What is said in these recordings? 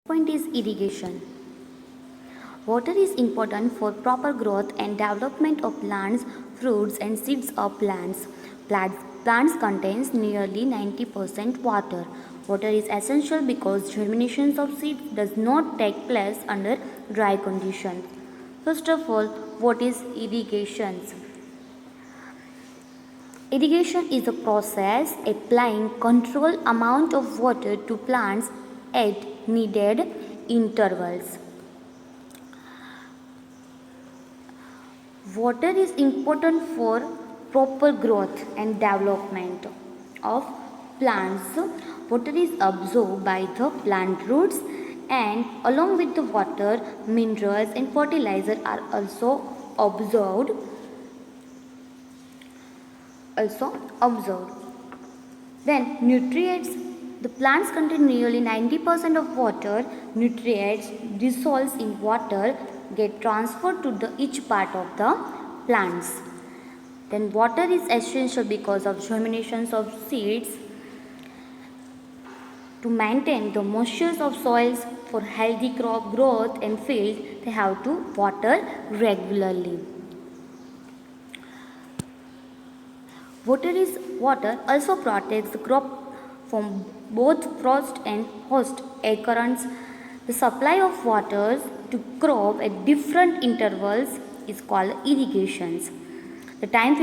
Point is irrigation. Water is important for proper growth and development of plants, fruits and seeds of plants. Plants contains nearly 90% water. Water is essential because germination of seeds does not take place under dry conditions. First of all, what is irrigation? Irrigation is a process applying controlled amount of water to plants at needed intervals. Water is important for proper growth and development of plants. Water is absorbed by the plant roots, and along with the water, minerals and fertilizer are also absorbed. Then nutrients. The plants contain nearly 90% of water. Nutrients dissolves in water get transferred to each part of the plants. Then water is essential because of germinations of seeds. To maintain the moisture of soils for healthy crop growth and field, they have to water regularly. Water also protects the crop from both frost and host air currents. The supply of water to crop at different intervals is called irrigations. The time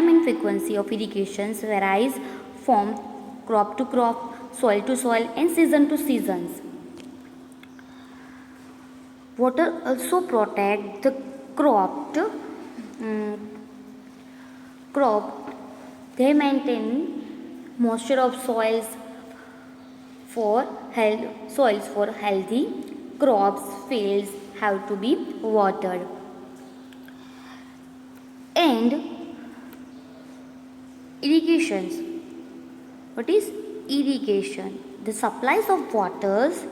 and frequency of irrigations varies from crop to crop, soil to soil and season to seasons. Water also protects the crop. They maintain moisture of soils for healthy crops. Fields have to be watered. And irrigations. What is irrigation? The supplies of waters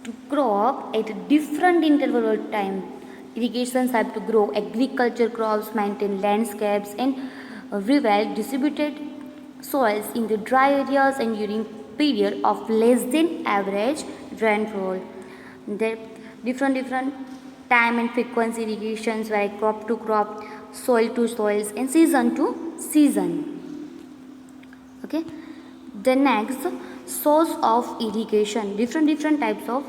to crop at different interval of time. Irrigations have to grow agriculture crops, maintain landscapes and revive distributed soils in the dry areas and during period of less than average rainfall. There different time and frequency irrigations vary crop to crop, soil to soils and season to season. Okay. The next, source of irrigation. Different types of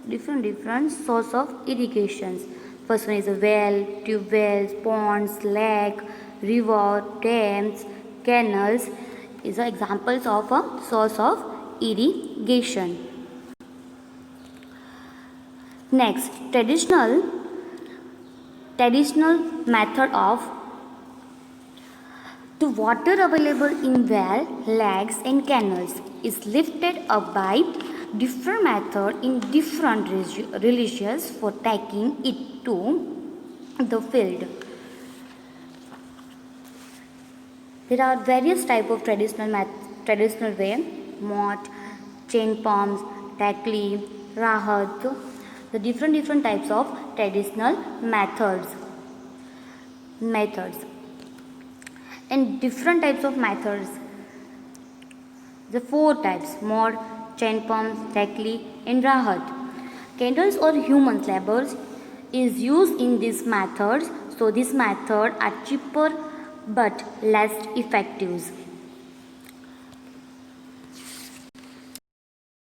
different source of irrigations. First one is a well, tube wells, ponds, lake, river, dams, canals is examples of a source of irrigation. Next, traditional method of the water available in well, lakes and canals is lifted up by different method in different religions for taking it to the field. There are various type of traditional way: mott, chain pumps, takli, rahat. The different types of traditional methods and different types of methods. The four types: mott, chain pumps, takli and rahat. Candles or human labors is used in these methods, so these methods are cheaper but less effective.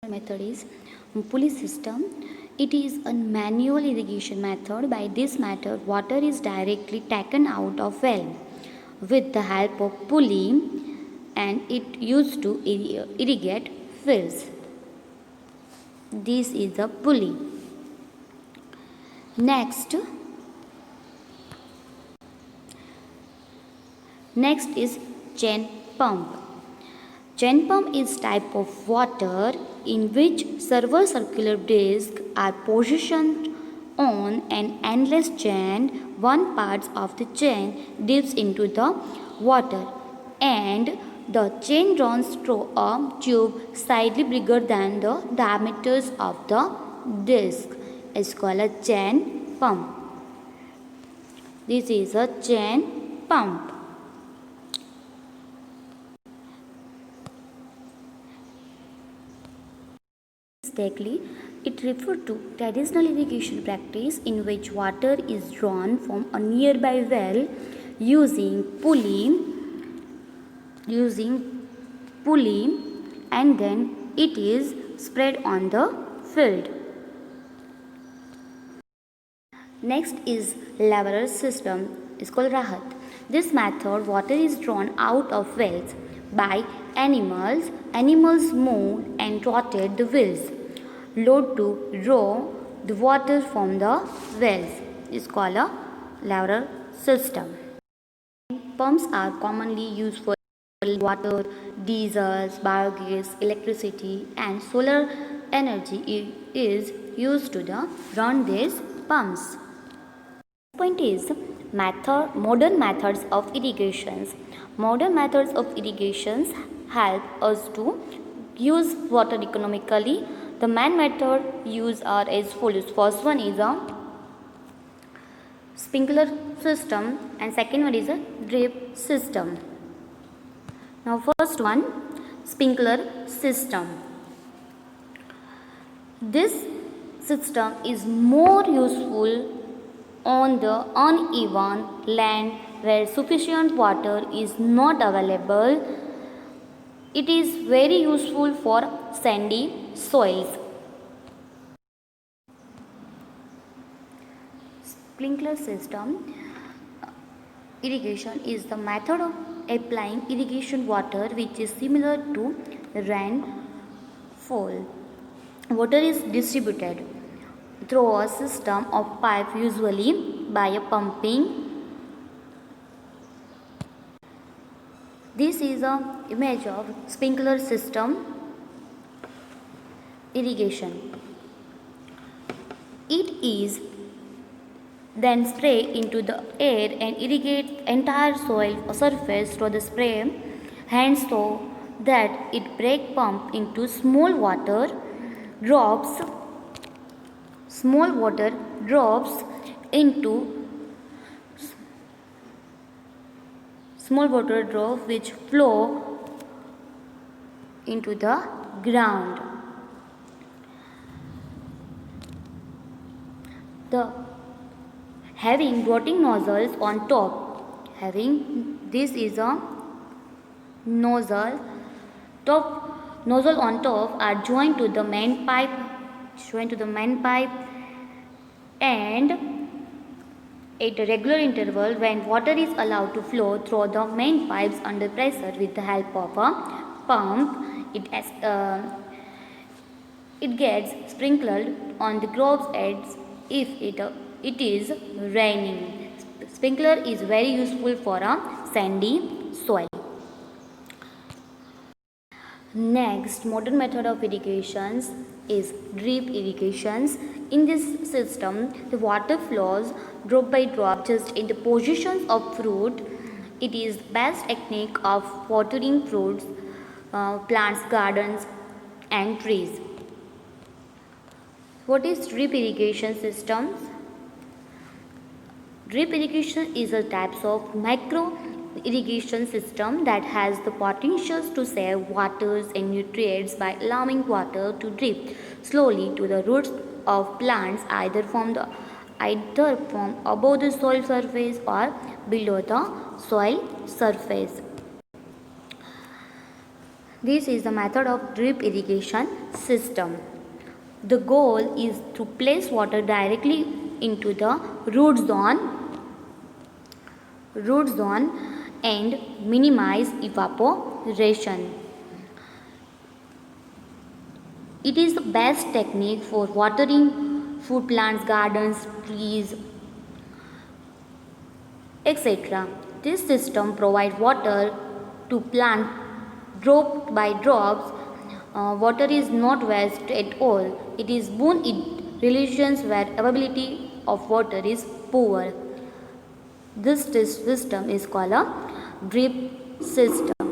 Method is pulley system. It is a manual irrigation method. By this method, water is directly taken out of well with the help of pulley, and it used to irrigate fields. This is a pulley. Next is chain pump. Chain pump is type of water in which several circular discs are positioned on an endless chain. One part of the chain dips into the water and the chain runs through a tube slightly bigger than the diameters of the disc. It's called a chain pump. This is a chain pump. Takli. It refers to traditional irrigation practice in which water is drawn from a nearby well using pulley and then it is spread on the field. Next is lateral system is called Rahat. This method water is drawn out of wells by animals. Animals move and rotate the wells. Load to draw the water from the wells is called a lateral system. Pumps are commonly used for water, diesels, biogas, electricity and solar energy is used to run these pumps. Point is modern methods of irrigations. Modern methods of irrigations help us to use water economically. The main method used are as follows. First one is a sprinkler system and second one is a drip system. Now first one, sprinkler system. This system is more useful on the uneven land where sufficient water is not available. It is very useful for sandy soils. Sprinkler system irrigation is the method of applying irrigation water which is similar to rainfall. Water is distributed through a system of pipe usually by a pumping. This is an image of sprinkler system irrigation. It is then spray into the air and irrigate entire soil surface through the spray hand so that it break pump into small water drops which flow into the ground. The having rotting nozzles on top. This is a nozzle on top are joined to the main pipe and at a regular interval when water is allowed to flow through the main pipes under pressure with the help of a pump, it gets sprinkled on the crops heads if it is raining. Sprinkler is very useful for a sandy soil. Next, modern method of irrigations is drip irrigations. In this system, the water flows drop by drop just in the positions of fruit. It is best technique of watering fruits, plants, gardens and trees. What is drip irrigation systems? Drip irrigation is a type of micro irrigation system that has the potential to save waters and nutrients by allowing water to drip slowly to the roots of plants either from above the soil surface or below the soil surface. This is the method of drip irrigation system. The goal is to place water directly into the root zone and minimize evaporation. It is the best technique for watering food plants, gardens, trees, etc. This system provides water to plant drop by drops. Water is not waste at all. It is boon in regions where availability of water is poor. This system is called a drip system.